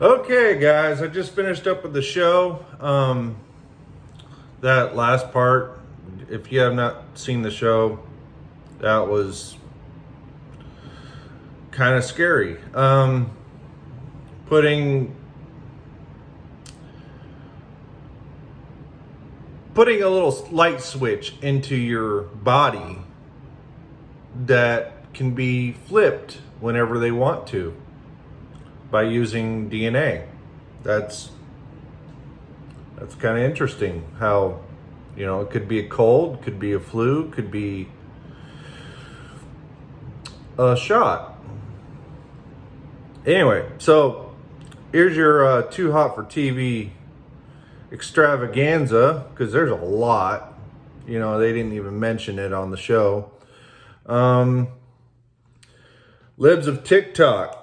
Okay, guys, I just finished up with the show. That last part, if you have not seen the show, that was kind of scary. Putting putting a little light switch into your body that can be flipped whenever they want to by using DNA. That's that's kind of interesting. How it could be a cold, could be a flu, could be a shot. Anyway, so here's your too hot for TV extravaganza, because there's a lot. They didn't even mention it on the show. Um, Libs of TikTok.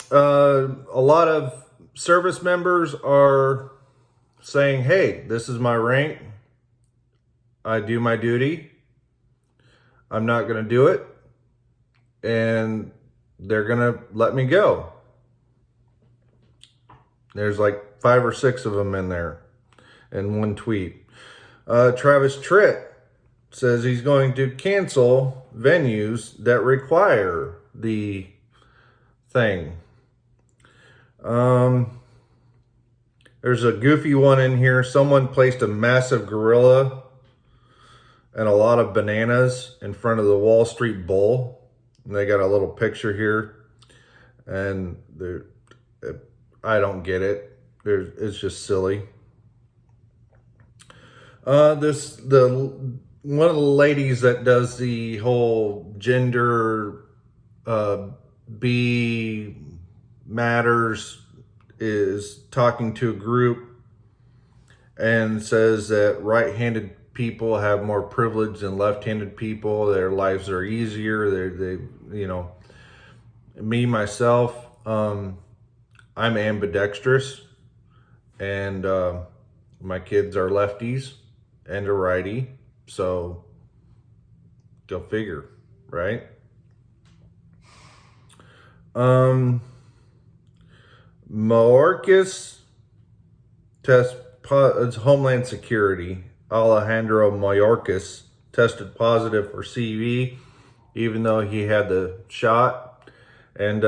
A lot of service members are saying, hey, this is my rank. I do my duty. I'm not going to do it. And they're going to let me go. There's like 5 or 6 of them in there in one tweet. Travis Tritt says he's going to cancel venues that require the thing. There's a goofy one in here. Someone placed a massive gorilla and a lot of bananas in front of the Wall Street Bull. And they got a little picture here. And I don't get it. It's just silly. One of the ladies that does the whole gender B matters is talking to a group and says that right-handed people have more privilege than left-handed people. Their lives are easier. Me myself, I'm ambidextrous, and my kids are lefties and a righty, so go figure, right? Mayorkas it's Homeland Security. Alejandro Mayorkas tested positive for CV, even though he had the shot, and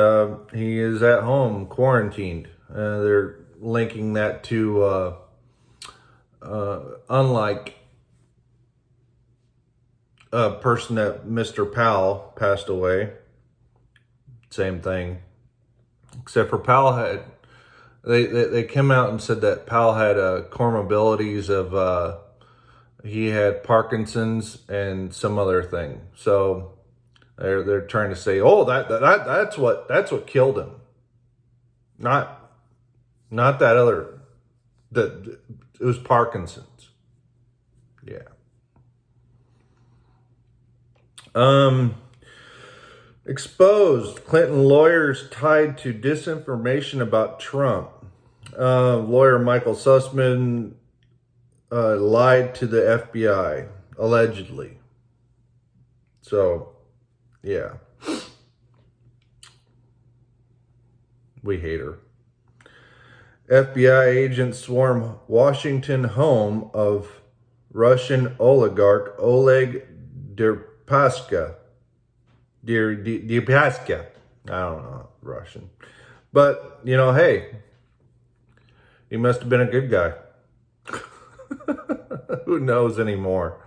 he is at home quarantined. They're linking that to unlike a person that Mr. Powell passed away. Same thing, except for Powell had they came out and said that Powell had comorbidities of he had Parkinson's and some other thing. So they're trying to say, oh, that's what killed him, not that other, that it was Parkinson's. Yeah. Exposed Clinton lawyers tied to disinformation about Trump. Lawyer Michael Sussman lied to the FBI, allegedly. So, yeah. We hate her. FBI agents swarm Washington home of Russian oligarch Oleg Deripaska. Deripaska. I don't know Russian. But, hey, he must have been a good guy. Who knows anymore?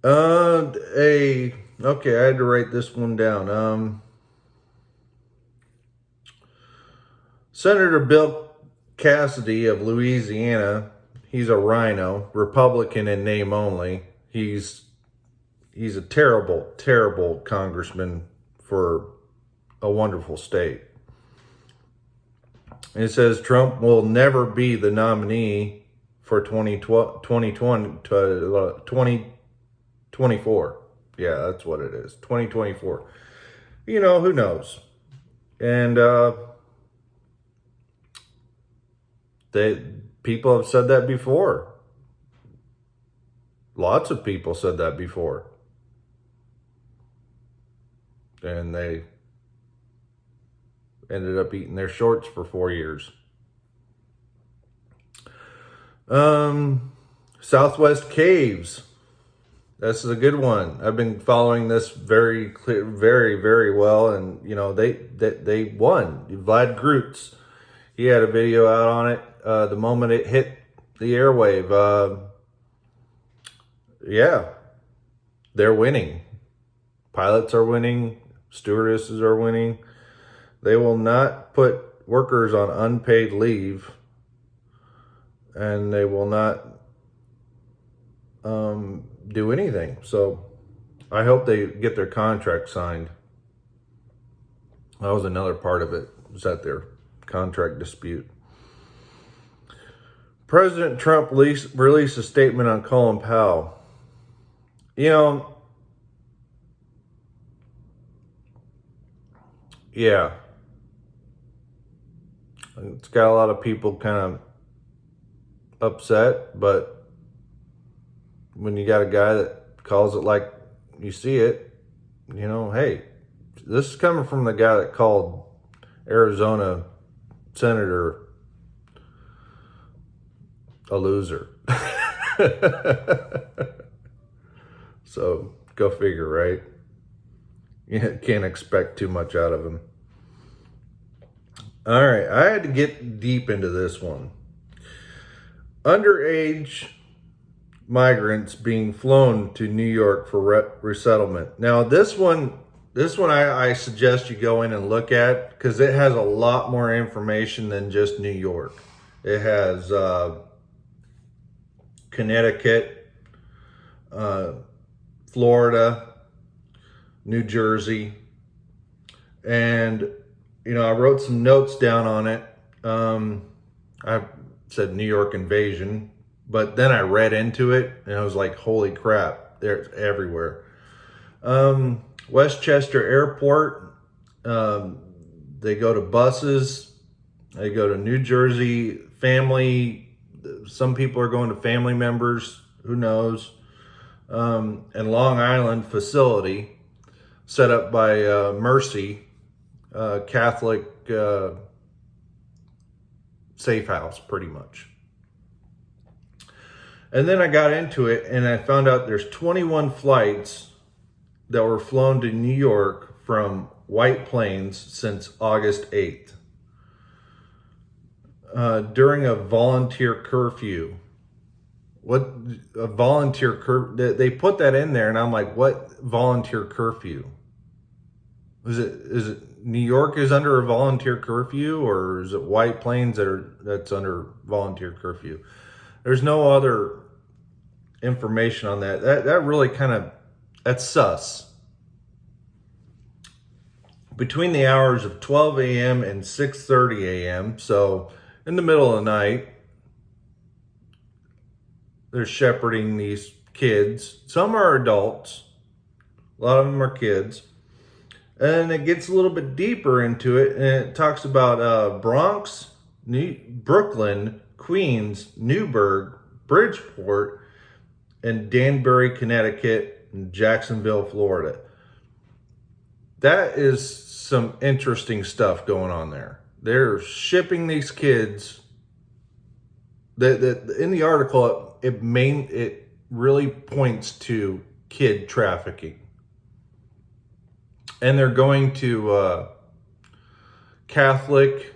Okay, I had to write this one down. Senator Bill Cassidy of Louisiana, he's a rhino, Republican in name only. He's a terrible, terrible congressman for a wonderful state. It says Trump will never be the nominee for 2024. Yeah, that's what it is. 2024. Who knows? And people have said that before. Lots of people said that before. And they Ended up eating their shorts for 4 years. Southwest Caves. This is a good one. I've been following this very clear, very well, and you know they won. Vlad Grutz, he had a video out on it the moment it hit the airwave. Yeah, they're winning. Pilots are winning. Stewardesses are winning. They will not put workers on unpaid leave, and they will not do anything. So I hope they get their contract signed. That was another part of it, was that their contract dispute. President Trump released a statement on Colin Powell. You know, yeah, it's got a lot of people kind of upset, but when you got a guy that calls it like you see it, you know, hey, this is coming from the guy that called Arizona Senator a loser. So go figure, right? You can't expect too much out of him. All right, I had to get deep into this one. Underage migrants being flown to New York for resettlement. Now, this one I suggest you go in and look at, because it has a lot more information than just New York. It has Connecticut, Florida, New Jersey, and you know, I wrote some notes down on it. I said New York invasion, but then I read into it and I was like, holy crap, they're everywhere. Westchester Airport, they go to buses, they go to New Jersey, family, some people are going to family members, who knows. And Long Island facility set up by Mercy, Catholic safe house, pretty much. And then I got into it and I found out there's 21 flights that were flown to New York from White Plains since August 8th. During a volunteer curfew. What a volunteer curfew? They put that in there and I'm like, what volunteer curfew? Is it New York is under a volunteer curfew, or is it White Plains that's under volunteer curfew? There's no other information on that. That really that's sus. Between the hours of 12 a.m. and 6:30 a.m., so in the middle of the night, they're shepherding these kids. Some are adults, a lot of them are kids. And it gets a little bit deeper into it, and it talks about Bronx, Brooklyn, Queens, Newburgh, Bridgeport, and Danbury, Connecticut, and Jacksonville, Florida. That is some interesting stuff going on there. They're shipping these kids. In the article, it really points to kid trafficking. And they're going to Catholic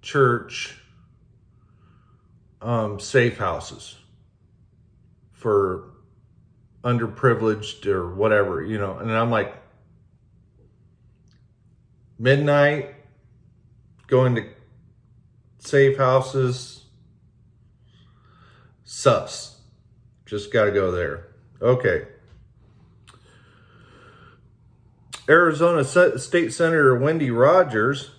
church safe houses for underprivileged or whatever, you know. And I'm like, midnight, going to safe houses, sus. Just got to go there. Okay. Arizona State Senator Wendy Rogers,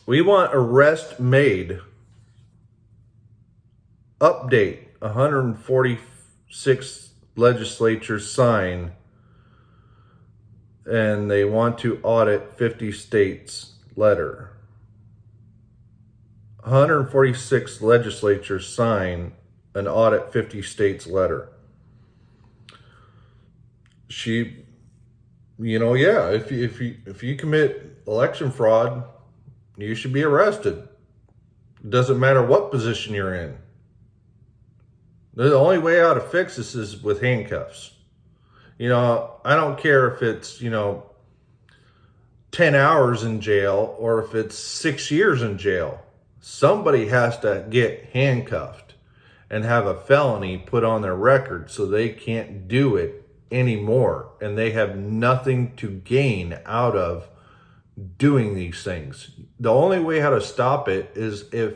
we want arrest made. Update, 146 legislatures sign, and they want to audit 50 states letter. 146 legislatures sign an audit 50 states letter. She Yeah, if you commit election fraud, you should be arrested. It doesn't matter what position you're in. The only way out to fix this is with handcuffs. I don't care if it's, 10 hours in jail or if it's 6 years in jail. Somebody has to get handcuffed and have a felony put on their record so they can't do it anymore. And they have nothing to gain out of doing these things. The only way how to stop it is if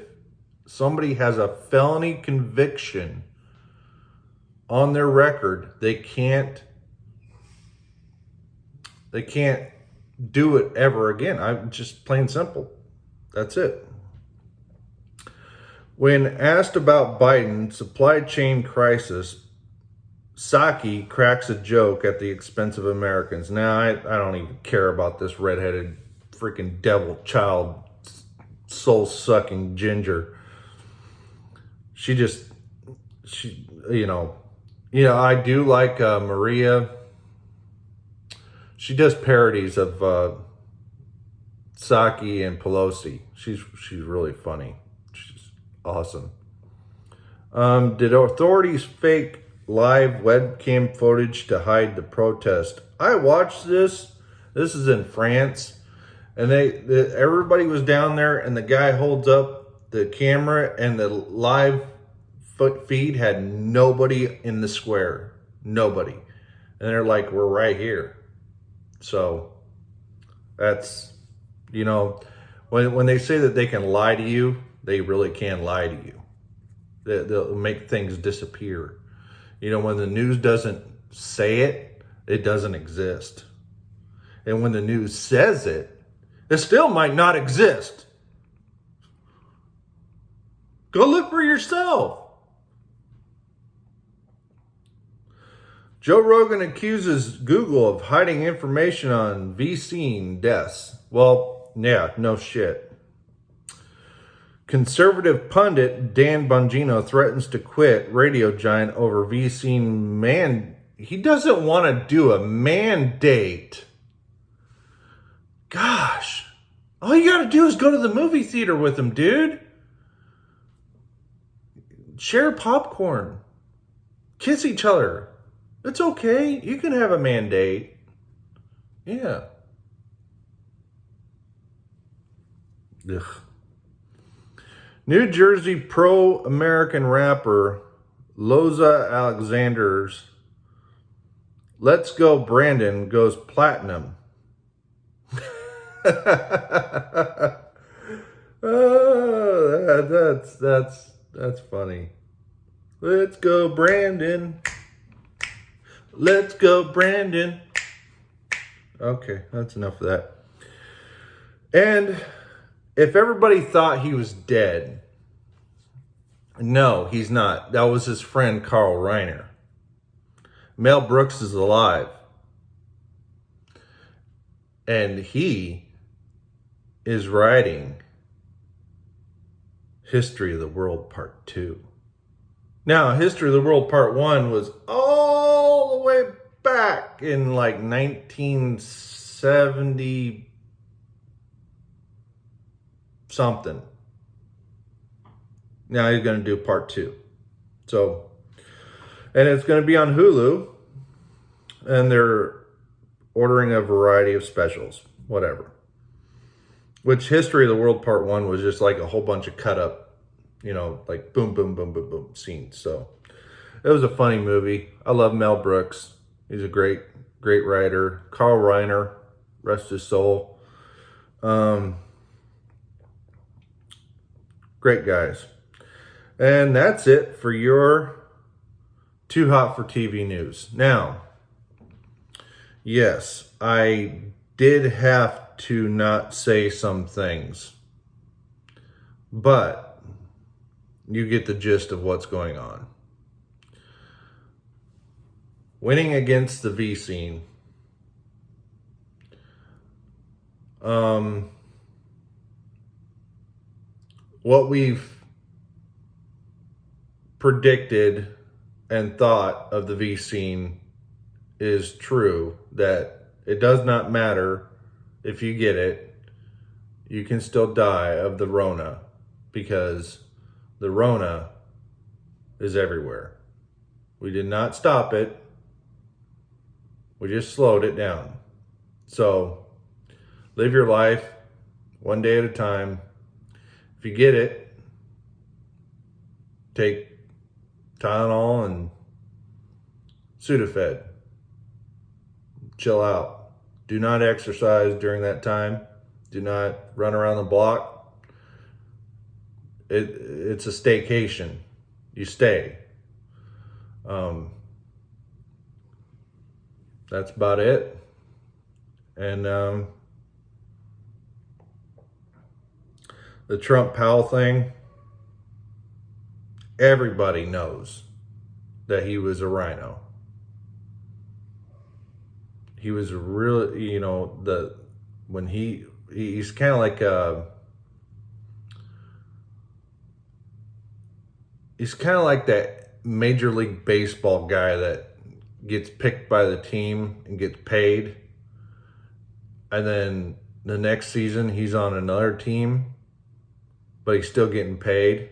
somebody has a felony conviction on their record. They can't do it ever again. I'm just plain simple. That's it. When asked about Biden's supply chain crisis, Psaki cracks a joke at the expense of Americans. Now, I don't even care about this redheaded freaking devil child, soul-sucking ginger. She, I do like Maria. She does parodies of Psaki and Pelosi. She's really funny. She's awesome. Did authorities fake live webcam footage to hide the protest? I watched this. This is in France, and everybody was down there, and the guy holds up the camera, and the live feed had nobody in the square. Nobody. And they're like, we're right here. So that's, when they say that they can lie to you, they really can lie to you. They'll make things disappear. When the news doesn't say it, it doesn't exist. And when the news says it, it still might not exist. Go look for yourself. Joe Rogan accuses Google of hiding information on vaccine deaths. Well, yeah, no shit. Conservative pundit Dan Bongino threatens to quit radio giant over vaccine He doesn't want to do a mandate. Gosh, all you got to do is go to the movie theater with him, dude. Share popcorn. Kiss each other. It's okay. You can have a mandate. Yeah. Ugh. New Jersey pro-American rapper Loza Alexander's Let's Go Brandon goes platinum. Oh, that's funny. Let's go Brandon. Let's go, Brandon. Okay, that's enough of that. And if everybody thought he was dead, no, he's not. That was his friend, Carl Reiner. Mel Brooks is alive. And he is writing History of the World Part 2. Now, History of the World Part 1 was all the way back in like 1970 something. Now he's going to do Part 2. So, and it's going to be on Hulu. And they're ordering a variety of specials, whatever. Which History of the World Part 1 was just like a whole bunch of cut up, like boom, boom, boom, boom, boom scenes. So it was a funny movie. I love Mel Brooks. He's a great, great writer. Carl Reiner, rest his soul. Great guys. And that's it for your Too Hot for TV news. Now, yes, I did have to not say some things, but you get the gist of what's going on. Winning against the V scene. What we've predicted and thought of the V scene is true, that It does not matter if you get it. You can still die of the Rona because the Rona is everywhere. We did not stop it. We just slowed it down. So live your life one day at a time. If you get it, take Tylenol and Sudafed. Chill out. Do not exercise during that time. Do not run around the block. It's a staycation. You stay. That's about it. And the Trump Powell thing, everybody knows that he was a rhino. He was really, he's kind of like he's kind of like that Major League Baseball guy that gets picked by the team and gets paid, and then the next season he's on another team, but he's still getting paid,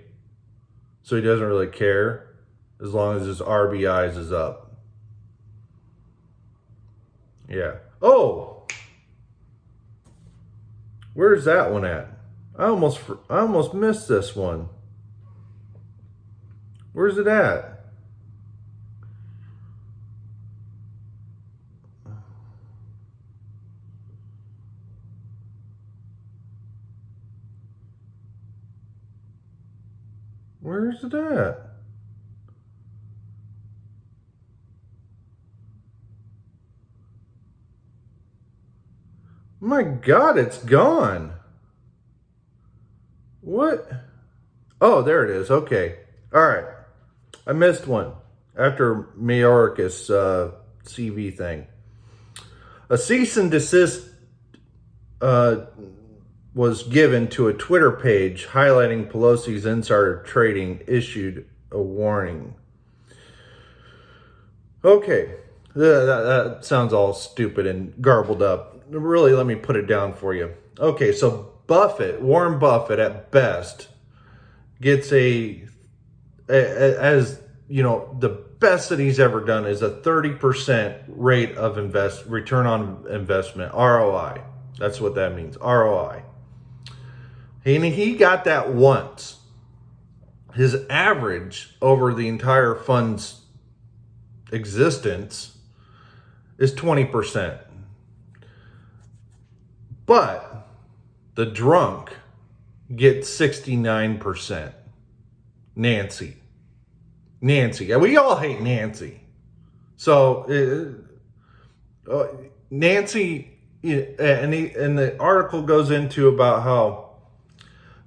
so he doesn't really care as long as his RBIs is up. Yeah. Oh, where's that one at? I almost missed this one. Where's it at? Where's it at? My God, it's gone. What? Oh, there it is. Okay. All right. I missed one after Mayorkas CV thing. A cease and desist was given to a Twitter page highlighting Pelosi's insider trading, issued a warning. Okay, that sounds all stupid and garbled up. Really, let me put it down for you. Okay, so Warren Buffett at best gets the best that he's ever done is a 30% rate of return on investment, ROI. That's what that means, ROI. And he got that once. His average over the entire fund's existence is 20%. But the drunk gets 69%. Nancy. We all hate Nancy. So Nancy, and the article goes into about how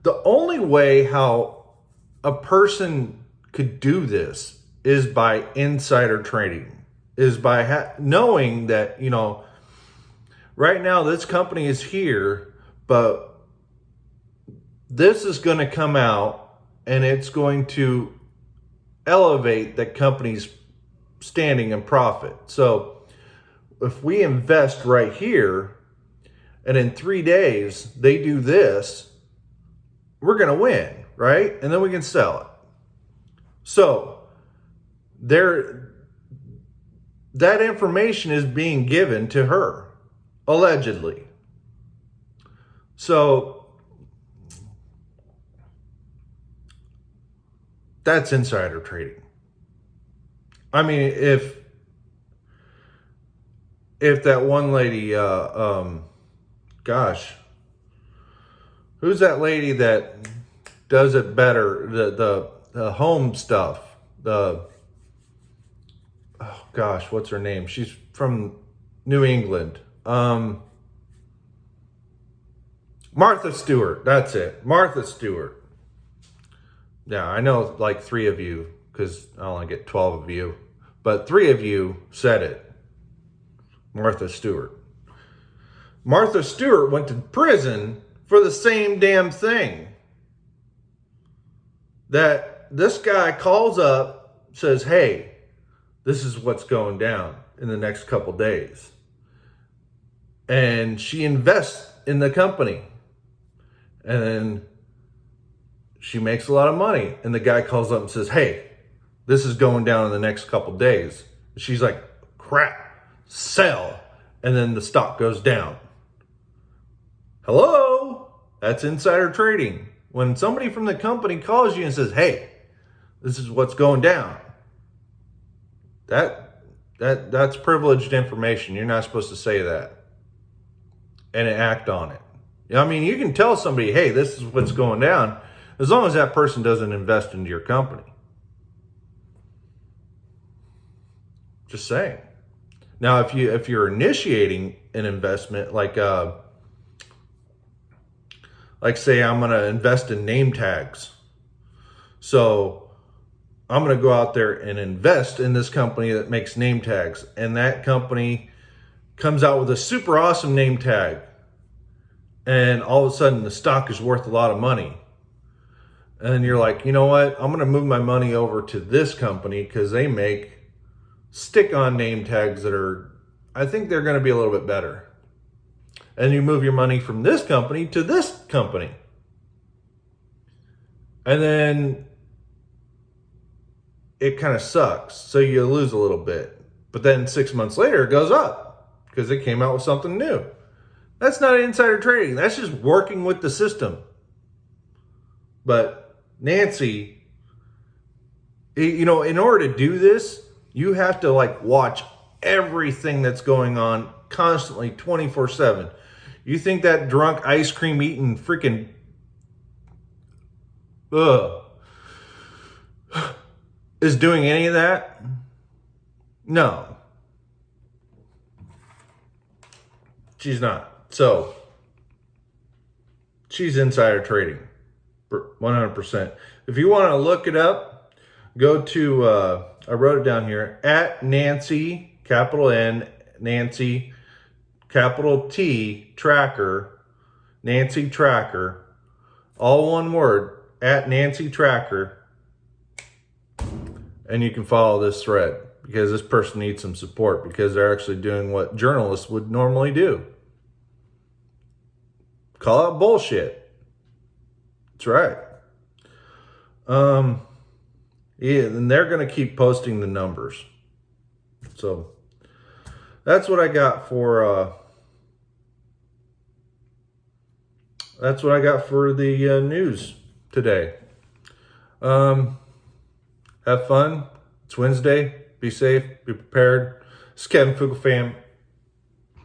the only way how a person could do this is by insider trading, is by knowing that, right now this company is here, but this is going to come out and it's going to elevate the company's standing and profit. So if we invest right here and in 3 days they do this, we're going to win, right? And then we can sell it. So that information is being given to her, allegedly. So that's insider trading. I mean, if that one lady, who's that lady that does it better? The home stuff. What's her name? She's from New England. Martha Stewart. That's it. Martha Stewart. Yeah, I know like 3 of you, because I only get 12 of you, but 3 of you said it. Martha Stewart. Martha Stewart went to prison for the same damn thing. That this guy calls up, says, hey, this is what's going down in the next couple days. and she invests in the company, and then she makes a lot of money, and the guy calls up and says, hey, this is going down in the next couple days. She's like, crap, sell. And then the stock goes down. Hello? That's insider trading. When somebody from the company calls you and says, hey, this is what's going down, that's privileged information. You're not supposed to say that and act on it. I mean, you can tell somebody, hey, this is what's going down, as long as that person doesn't invest into your company. Just saying. Now, if you're initiating an investment, like say I'm going to invest in name tags. So I'm going to go out there and invest in this company that makes name tags, and that company comes out with a super awesome name tag, and all of a sudden the stock is worth a lot of money. And you're like, you know what? I'm going to move my money over to this company because they make stick-on name tags that are, I think they're going to be a little bit better. And you move your money from this company to this company. And then it kind of sucks. So you lose a little bit. But then 6 months later, it goes up because they came out with something new. That's not insider trading. That's just working with the system. But Nancy, you know, in order to do this, you have to like watch everything that's going on constantly 24/7. You think that drunk ice cream eating freaking is doing any of that? No. She's not. So she's insider trading 100%. If you want to look it up, go to I wrote it down here, at Nancy, capital N, Nancy, capital T, Tracker, Nancy Tracker, all one word, at Nancy Tracker, and you can follow this thread because this person needs some support because they're actually doing what journalists would normally do. Call out bullshit. That's right. Yeah, and they're going to keep posting the numbers. So that's what I got for the news today. Have fun. It's Wednesday. Be safe. Be prepared. It's Kevin Fuglefam